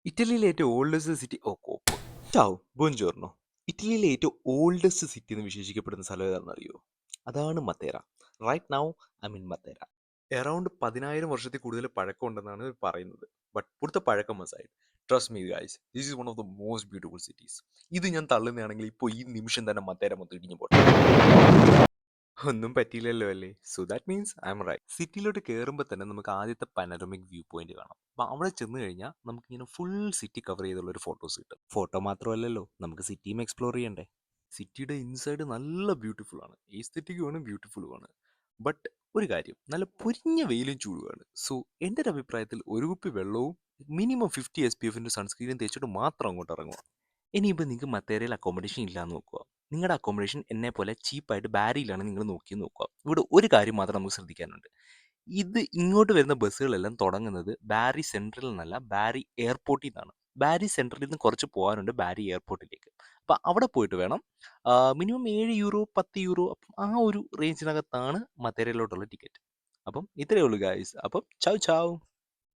ഇറ്റലിയിലെ ഏറ്റവും oldest city കോപ്പ്. ചാവ് ബോൺജോർണോ. ഇറ്റലിയിലെ ഏറ്റവും ഓൾഡസ്റ്റ് സിറ്റി എന്ന് വിശേഷിക്കപ്പെടുന്ന സ്ഥലം ഏതാണെന്ന് അറിയോ? അതാണ് Matera. Right now I mean Matera. Around 10,000 വർഷത്തിൽ കൂടുതൽ പഴക്കം ഉണ്ടെന്നാണ് പറയുന്നത്. ബട്ട് പുറത്തെ പഴക്കം മസായി. Trust me guys, this is one of the most beautiful cities. ഇത് ഞാൻ തള്ളുന്നതാണെങ്കിൽ ഇപ്പോൾ ഈ നിമിഷം തന്നെ മത്തേര മൊത്തം ഇടിഞ്ഞു പോട്ടെ. ഒന്നും പറ്റിയില്ലല്ലോ അല്ലേ? So that means I am right. സിറ്റിയിലോട്ട് കയറുമ്പോൾ തന്നെ നമുക്ക് ആദ്യത്തെ പനോരമിക് വ്യൂ പോയിന്റ് കാണാം. അപ്പോൾ അവിടെ ചെന്ന് കഴിഞ്ഞാൽ നമുക്കിങ്ങനെ ഫുൾ സിറ്റി കവർ ചെയ്തുള്ള ഒരു ഫോട്ടോസ് കിട്ടും. ഫോട്ടോ മാത്രമല്ലല്ലോ, നമുക്ക് സിറ്റിയും എക്സ്പ്ലോർ ചെയ്യണ്ടേ. സിറ്റിയുടെ ഇൻസൈഡ് നല്ല ബ്യൂട്ടിഫുൾ ആണ്, എസ്തെറ്റിക്കുമാണ്, ബ്യൂട്ടിഫുള്ളുമാണ്. ബട്ട് ഒരു കാര്യം, നല്ല പൊരിഞ്ഞ വെയിലും ചൂടുമാണ്. സോ എൻ്റെ ഒരു അഭിപ്രായത്തിൽ ഒരു കുപ്പി വെള്ളവും മിനിമം 50 SPF സൺസ്ക്രീനും തേച്ചിട്ട് മാത്രം അങ്ങോട്ട് ഇറങ്ങുക. ഇനിയിപ്പോൾ നിങ്ങൾക്ക് മത്തേരയിൽ അക്കോമഡേഷൻ ഇല്ലാന്ന് നോക്കുക. നിങ്ങളുടെ അക്കോമഡേഷൻ എന്നെ പോലെ ചീപ്പായിട്ട് ബാരിയിലാണ് നിങ്ങൾ നോക്കി നോക്കുക. ഇവിടെ ഒരു കാര്യം മാത്രം നമുക്ക് ശ്രദ്ധിക്കാനുണ്ട്. ഇത് ഇങ്ങോട്ട് വരുന്ന ബസ്സുകളെല്ലാം തുടങ്ങുന്നത് ബാരി സെൻട്രലിൽ നിന്നല്ല, ബാരി എയർപോർട്ടിൽ നിന്നാണ്. ബാരി സെൻട്രലിൽ നിന്ന് കുറച്ച് പോകാനുണ്ട് ബാരി എയർപോർട്ടിലേക്ക്. അപ്പം അവിടെ പോയിട്ട് വേണം. മിനിമം 7 യൂറോ 10 യൂറോ, അപ്പം ആ ഒരു റേഞ്ചിനകത്താണ് മത്തേരയിലോട്ടുള്ള ടിക്കറ്റ്. അപ്പം ഇത്രയേ ഉള്ളൂ ഗായ്സ്. അപ്പം ചൗ ചൗ.